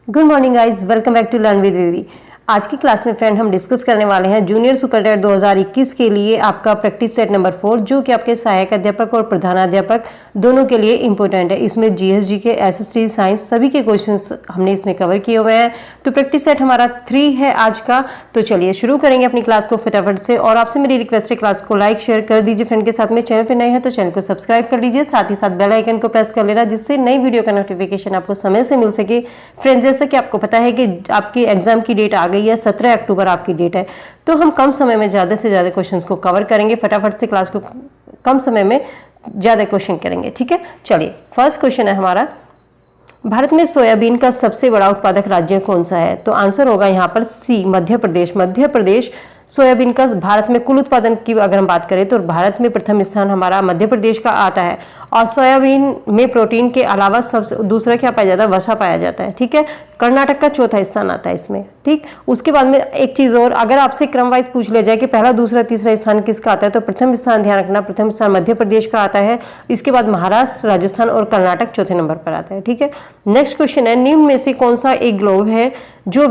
Good morning guys, welcome back to learn with Vivi. आज की class में फ्रेंड हम डिस्कस करने वाले हैं जूनियर सुपरटेट 2021 के लिए आपका प्रैक्टिस सेट नंबर 4, जो कि आपके सहायक अध्यापक और प्रधानाध्यापक दोनों के लिए इंपॉर्टेंट है। इसमें जीएस के एसएसटी साइंस सभी के क्वेश्चंस हमने इसमें कवर किए हुए हैं। तो प्रैक्टिस सेट हमारा 3 है आज का। तो चलिए शुरू करेंगे अपनी क्लास को फटाफट से। और आपसे मेरी रिक्वेस्ट है, क्लास को लाइक शेयर कर दीजिए फ्रेंड के साथ में। चैनल पर नए हैं तो चैनल को सब्सक्राइब कर लीजिए, साथ ही साथ बेल आइकन को प्रेस कर लेना, जिससे नई वीडियो का नोटिफिकेशन आपको समय से मिल सके। फ्रेंड, जैसा कि आपको पता है कि आपकी एग्जाम की डेट आ गई है, 17 अक्टूबर आपकी डेट है। तो हम कम समय में ज़्यादा से ज़्यादा क्वेश्चंस को कवर करेंगे। फटाफट से क्लास को कम समय में ज़्यादा क्वेश्चन करेंगे, ठीक है। चलिए, फर्स्ट क्वेश्चन है हमारा, भारत में सोयाबीन का सबसे बड़ा उत्पादक राज्य कौन सा है? तो आंसर होगा यहाँ पर सी, मध्य प्रदेश। मध्य प्रदेश सोयाबीन का भारत में कुल उत्पादन की अगर हम बात करें तो भारत में प्रथम स्थान हमारा मध्य प्रदेश का आता है। और सोयाबीन में प्रोटीन के अलावा सबसे दूसरा क्या पाया जाता है? वसा पाया जाता है, ठीक है। कर्नाटक का चौथा स्थान आता है इसमें, ठीक। उसके बाद में एक चीज़ और, अगर आपसे क्रम वाइज पूछ लिया जाए कि पहला दूसरा तीसरा स्थान किसका आता है, तो प्रथम स्थान ध्यान रखना, प्रथम स्थान मध्य प्रदेश का आता है। इसके बाद महाराष्ट्र, राजस्थान और कर्नाटक चौथे नंबर पर आता है, ठीक है। नेक्स्ट क्वेश्चन है, निम्न में से कौन सा एक ग्लोब है जो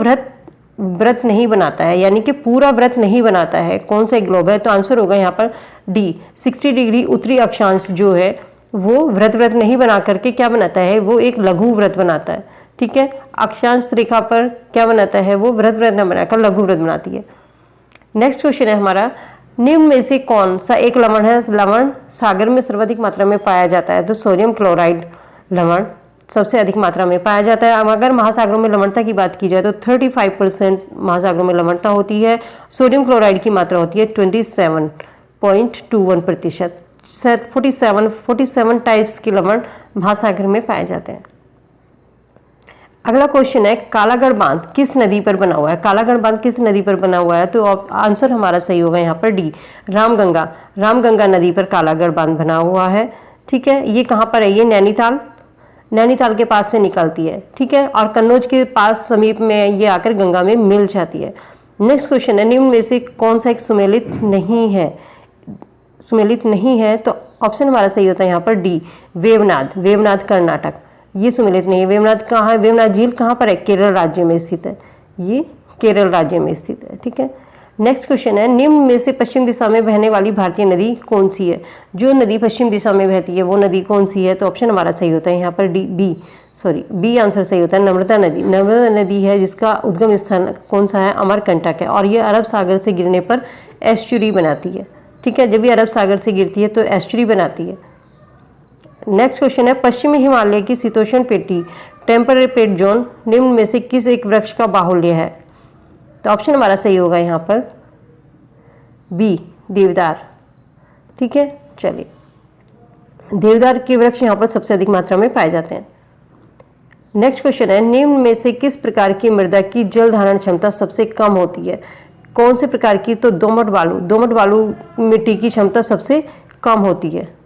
व्रत नहीं बनाता है, यानी कि पूरा व्रत नहीं बनाता है? कौन सा एक ग्लोब है? तो आंसर होगा यहाँ पर डी, 60 डिग्री उत्तरी अक्षांश जो है वो व्रत नहीं बना करके क्या बनाता है? वो एक लघु व्रत बनाता है, ठीक है। अक्षांश रेखा पर क्या बनाता है? वो व्रत न बनाकर लघु व्रत बनाती है। नेक्स्ट क्वेश्चन है हमारा, निम्न में से कौन सा एक लवण है? लवण सागर में सर्वाधिक मात्रा में पाया जाता है। तो सोडियम क्लोराइड लवण सबसे अधिक मात्रा में पाया जाता है। अगर महासागरों में लवणता की बात की जाए तो 35% महासागरों में लवणता होती है। सोडियम क्लोराइड की मात्रा होती है 27.21%। 47 टाइप्स के लवण महासागर में पाए जाते हैं। अगला क्वेश्चन है, कालागढ़ बांध किस नदी पर बना हुआ है? कालागढ़ बांध किस नदी पर बना हुआ है? तो आंसर हमारा सही होगा यहाँ पर डी, रामगंगा नदी पर कालागढ़ बांध बना हुआ है, ठीक है। ये कहाँ पर है? ये नैनीताल के पास से निकलती है, ठीक है। और कन्नौज के पास समीप में ये आकर गंगा में मिल जाती है। नेक्स्ट क्वेश्चन है, निम्न में से कौन सा एक सुमेलित नहीं है? तो ऑप्शन हमारा सही होता है यहाँ पर डी, वेवनाद कर्नाटक। ये सुमेलित नहीं है। वेवनाद कहाँ है? वेवनाद झील कहाँ पर है? केरल राज्य में स्थित है। ये केरल राज्य में स्थित है, ठीक है। नेक्स्ट क्वेश्चन है, निम्न में से पश्चिम दिशा में बहने वाली भारतीय नदी कौन सी है? जो नदी पश्चिम दिशा में बहती है वो नदी कौन सी है? तो ऑप्शन हमारा सही होता है यहाँ पर बी आंसर सही होता है, नर्मदा नदी है, जिसका उद्गम स्थान कौन सा है? अमरकंटक है। और ये अरब सागर से गिरने पर एस्चुरी बनाती है, ठीक है। जब ये अरब सागर से गिरती है तो एस्चुरी बनाती है। नेक्स्ट क्वेश्चन है, पश्चिमी हिमालय की शीतोष्ण पेटी टेम्परेट जोन निम्न में से किस एक वृक्ष का बाहुल्य है? तो ऑप्शन हमारा सही होगा यहाँ पर बी, देवदार, ठीक है। चलिए, देवदार के वृक्ष यहाँ पर सबसे अधिक मात्रा में पाए जाते हैं। नेक्स्ट क्वेश्चन है, निम्न में से किस प्रकार की मृदा की जल धारण क्षमता सबसे कम होती है? कौन से प्रकार की? तो दोमट बालू मिट्टी की क्षमता सबसे कम होती है।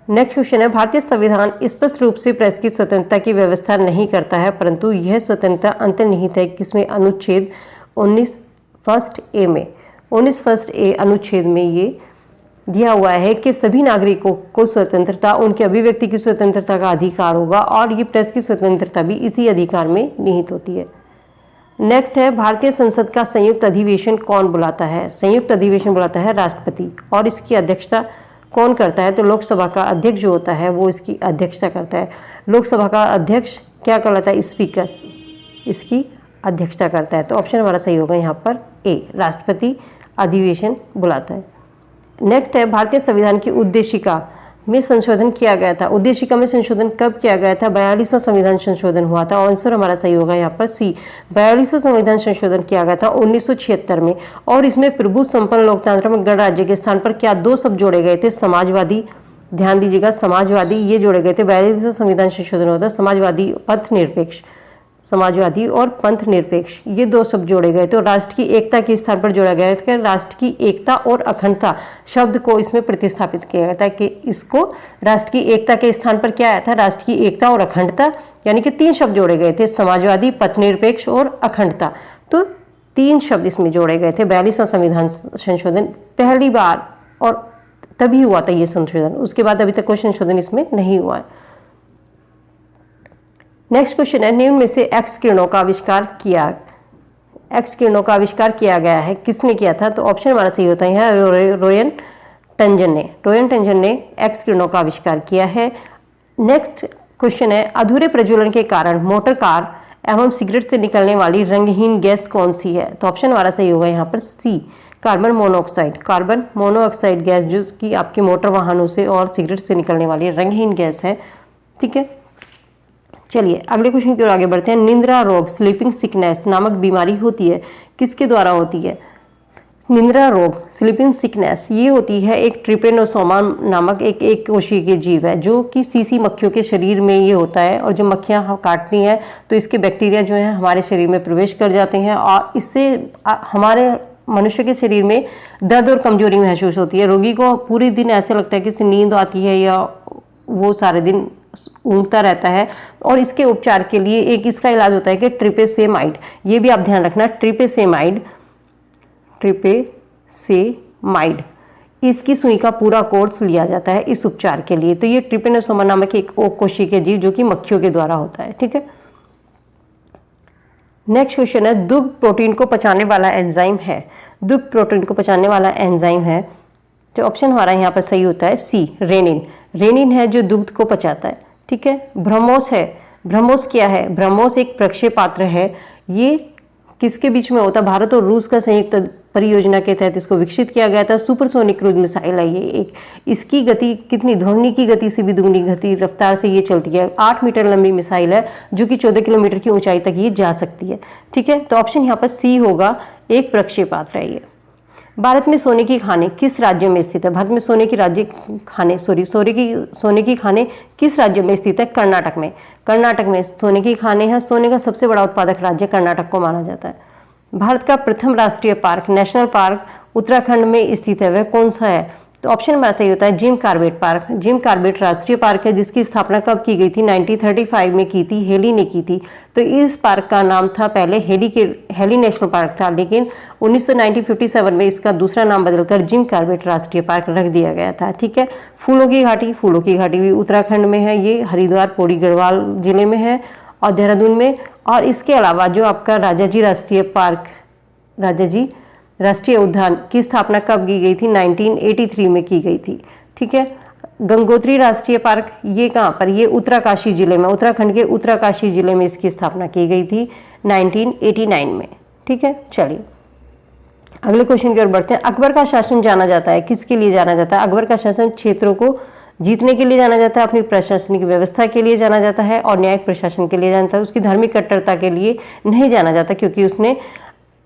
नेक्स्ट क्वेश्चन है, भारतीय संविधान स्पष्ट रूप से प्रेस की स्वतंत्रता की व्यवस्था नहीं करता है, परंतु यह स्वतंत्रता अंतर्निहित है किसमें? अनुच्छेद 19 फर्स्ट ए में। 19 फर्स्ट ए अनुच्छेद में ये दिया हुआ है कि सभी नागरिकों को स्वतंत्रता, उनकी अभिव्यक्ति की स्वतंत्रता का अधिकार होगा, और ये प्रेस की स्वतंत्रता भी इसी अधिकार में निहित होती है। नेक्स्ट है, भारतीय संसद का संयुक्त अधिवेशन कौन बुलाता है? संयुक्त अधिवेशन बुलाता है राष्ट्रपति। और इसकी अध्यक्षता कौन करता है? तो लोकसभा का अध्यक्ष जो होता है वो इसकी अध्यक्षता करता है। लोकसभा का अध्यक्ष क्या कहलाता है? स्पीकर इसकी अध्यक्षता करता है। तो ऑप्शन हमारा सही होगा यहाँ पर ए, राष्ट्रपति अधिवेशन बुलाता है। नेक्स्ट है, भारतीय संविधान की उद्देशिका में संशोधन किया गया था। उद्देशिका में संशोधन कब किया गया था? 42वां संविधान संशोधन हुआ था। आंसर हमारा सही होगा यहाँ पर सी, 42वां संविधान संशोधन किया गया था 1976 में। और इसमें प्रभु संपन्न लोकतंत्र में गणराज्य के स्थान पर क्या 2 शब्द जोड़े गए थे? समाजवादी, ध्यान दीजिएगा, समाजवादी ये जोड़े गए थे। 42वां संविधान संशोधन होता है, समाजवादी और पंथ निरपेक्ष ये 2 शब्द जोड़े गए थे। और राष्ट्र की एकता के स्थान पर जोड़ा गया था। राष्ट्र की एकता और अखंडता शब्द को इसमें प्रतिस्थापित किया गया था कि इसको राष्ट्र की एकता के स्थान पर क्या आया था? राष्ट्र की एकता और अखंडता, यानी कि 3 शब्द जोड़े गए थे, समाजवादी, पंथ निरपेक्ष और अखंडता। तो 3 शब्द इसमें जोड़े गए थे। 42वां संविधान संशोधन पहली बार और तभी हुआ था ये संशोधन, उसके बाद अभी तक कोई संशोधन इसमें नहीं हुआ है। नेक्स्ट क्वेश्चन है, निम्न में से एक्स किरणों का आविष्कार किया गया है, किसने किया था? तो ऑप्शन हमारा सही होता है यहाँ रोयन टंजन ने एक्स किरणों का आविष्कार किया है। नेक्स्ट क्वेश्चन है, अधूरे प्रज्वलन के कारण मोटर कार एवं सिगरेट से निकलने वाली रंगहीन गैस कौन सी है? तो ऑप्शन हमारा सही होगा यहाँ पर सी, कार्बन मोनोऑक्साइड गैस, जो कि आपके मोटर वाहनों से और सिगरेट से निकलने वाली रंगहीन गैस है। ठीक है, चलिए अगले क्वेश्चन की ओर आगे बढ़ते हैं। निद्रा रोग स्लीपिंग सिकनेस नामक बीमारी होती है, किसके द्वारा होती है? निद्रा रोग स्लीपिंग सिकनेस ये होती है एक ट्रिपेनोसोमा नामक एक कोशिकीय जीव है, जो कि सीसी मक्खियों के शरीर में ये होता है, और जो मक्खियाँ हम काटती हैं तो इसके बैक्टीरिया जो हैं हमारे शरीर में प्रवेश कर जाते हैं, और इससे हमारे मनुष्य के शरीर में दर्द और कमजोरी महसूस होती है। रोगी को पूरे दिन ऐसा लगता है कि नींद आती है या वो सारे दिन ऊँगता रहता है, और इसके उपचार के लिए एक इसका इलाज होता है कि ट्रिपेसेमाइड। ये भी आप ध्यान रखना, ट्रिपेसेमाइड इसकी सुई का पूरा कोर्स लिया जाता है इस उपचार के लिए। तो ये ट्रिपेनोसोमा नामक एक कोशिकीय जीव जो कि मक्खियों के द्वारा होता है। ठीक है, नेक्स्ट क्वेश्चन है, दुग्ध प्रोटीन को पचाने वाला एंजाइम है। तो ऑप्शन हमारा यहाँ पर सही होता है सी, रेनिन है जो दुग्ध को पचाता है। ठीक है, ब्रह्मोस क्या है? ब्रह्मोस एक प्रक्षेपात्र है। ये किसके बीच में होता है? भारत और रूस का संयुक्त परियोजना के तहत इसको विकसित किया गया था। सुपरसोनिक क्रूज मिसाइल है ये एक। इसकी गति कितनी? ध्वनि की गति से भी दुगनी गति रफ्तार से ये चलती है। 8 मीटर लंबी मिसाइल है जो कि 14 किलोमीटर की ऊंचाई तक ये जा सकती है। ठीक है, तो ऑप्शन यहाँ पर सी होगा, एक प्रक्षेपात्र है ये। भारत में सोने की खाने किस राज्य में स्थित है? भारत में सोने की खाने किस राज्य में स्थित है? कर्नाटक में सोने की खाने हैं। सोने का सबसे बड़ा उत्पादक राज्य कर्नाटक को माना जाता है। भारत का प्रथम राष्ट्रीय पार्क, नेशनल पार्क उत्तराखंड में स्थित है, वह कौन सा है? तो ऑप्शन हमारा सही होता है जिम कॉर्बेट राष्ट्रीय पार्क है, जिसकी स्थापना कब की गई थी? 1935 में की थी, हेली ने की थी। तो इस पार्क का नाम था पहले हेली नेशनल पार्क था, लेकिन 1957 में इसका दूसरा नाम बदलकर जिम कॉर्बेट राष्ट्रीय पार्क रख दिया गया था। ठीक है, फूलों की घाटी भी उत्तराखंड में है, ये हरिद्वार पौड़ी गढ़वाल जिले में है और देहरादून में। और इसके अलावा जो आपका राजाजी राष्ट्रीय उद्यान की स्थापना कब की गई थी? 1983 में की गई थी। ठीक है, गंगोत्री राष्ट्रीय पार्क ये कहाँ पर? ये उत्तरकाशी जिले में, उत्तराखंड के उत्तरकाशी जिले में इसकी स्थापना की गई थी 1989 में। ठीक है, चलिए अगले क्वेश्चन की ओर बढ़ते हैं। अकबर का शासन जाना जाता है, किसके लिए जाना जाता है? अकबर का शासन क्षेत्रों को जीतने के लिए जाना जाता है, अपनी प्रशासनिक व्यवस्था के लिए जाना जाता है और न्यायिक प्रशासन के लिए जाना जाता है। उसकी धार्मिक कट्टरता के लिए नहीं जाना जाता, क्योंकि उसने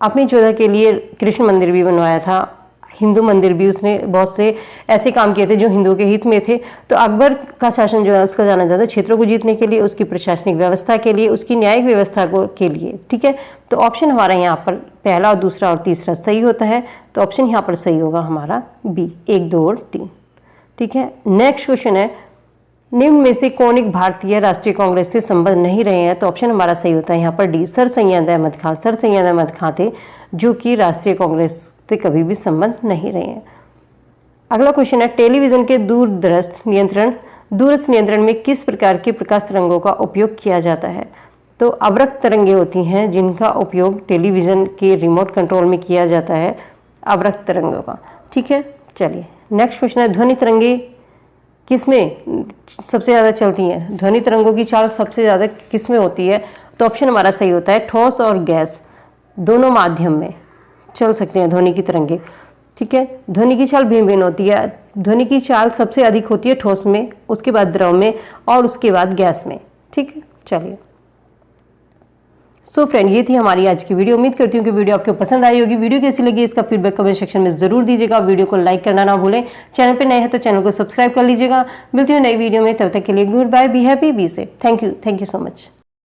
अपनी जोधा के लिए कृष्ण मंदिर भी बनवाया था, हिंदू मंदिर भी, उसने बहुत से ऐसे काम किए थे जो हिंदुओं के हित में थे। तो अकबर का शासन जो है उसका जाना जाता है क्षेत्रों को जीतने के लिए, उसकी प्रशासनिक व्यवस्था के लिए, उसकी न्यायिक व्यवस्था के लिए। ठीक है, तो ऑप्शन हमारा यहाँ पर पहला और दूसरा और तीसरा सही होता है। तो ऑप्शन यहाँ पर सही होगा हमारा बी, 1, 2 और 3। ठीक है, नेक्स्ट क्वेश्चन है, निम्न में से कौन एक भारतीय राष्ट्रीय कांग्रेस से संबद्ध नहीं रहे हैं? तो ऑप्शन हमारा सही होता है यहाँ पर डी, सर सैयद अहमद खां थे, जो कि राष्ट्रीय कांग्रेस से कभी भी संबद्ध नहीं रहे हैं। अगला क्वेश्चन है, टेलीविजन के दूरस्थ नियंत्रण में किस प्रकार के प्रकाश तरंगों का उपयोग किया जाता है? तो अवरक्त तरंगें होती हैं जिनका उपयोग टेलीविजन के रिमोट कंट्रोल में किया जाता है, अवरक्त तरंगों का। ठीक है, चलिए नेक्स्ट क्वेश्चन है, ध्वनि तरंगे किसमें सबसे ज़्यादा चलती हैं? ध्वनि तरंगों की चाल सबसे ज़्यादा किसमें होती है? तो ऑप्शन हमारा सही होता है ठोस और गैस दोनों माध्यम में चल सकते हैं ध्वनि की तरंगे। ठीक है, ध्वनि की चाल भिन्न भिन्न होती है। ध्वनि की चाल सबसे अधिक होती है ठोस में, उसके बाद द्रव में और उसके बाद गैस में। ठीक है, चलिए सो फ्रेंड, ये थी हमारी आज की वीडियो। उम्मीद करती हूँ कि वीडियो आपको पसंद आई होगी। वीडियो कैसी लगी इसका फीडबैक कमेंट सेक्शन में जरूर दीजिएगा। वीडियो को लाइक करना ना भूलें। चैनल पे नए हैं तो चैनल को सब्सक्राइब कर लीजिएगा। मिलती हूँ नई वीडियो में, तब तक के लिए goodbye, be happy, be safe. Thank you so much.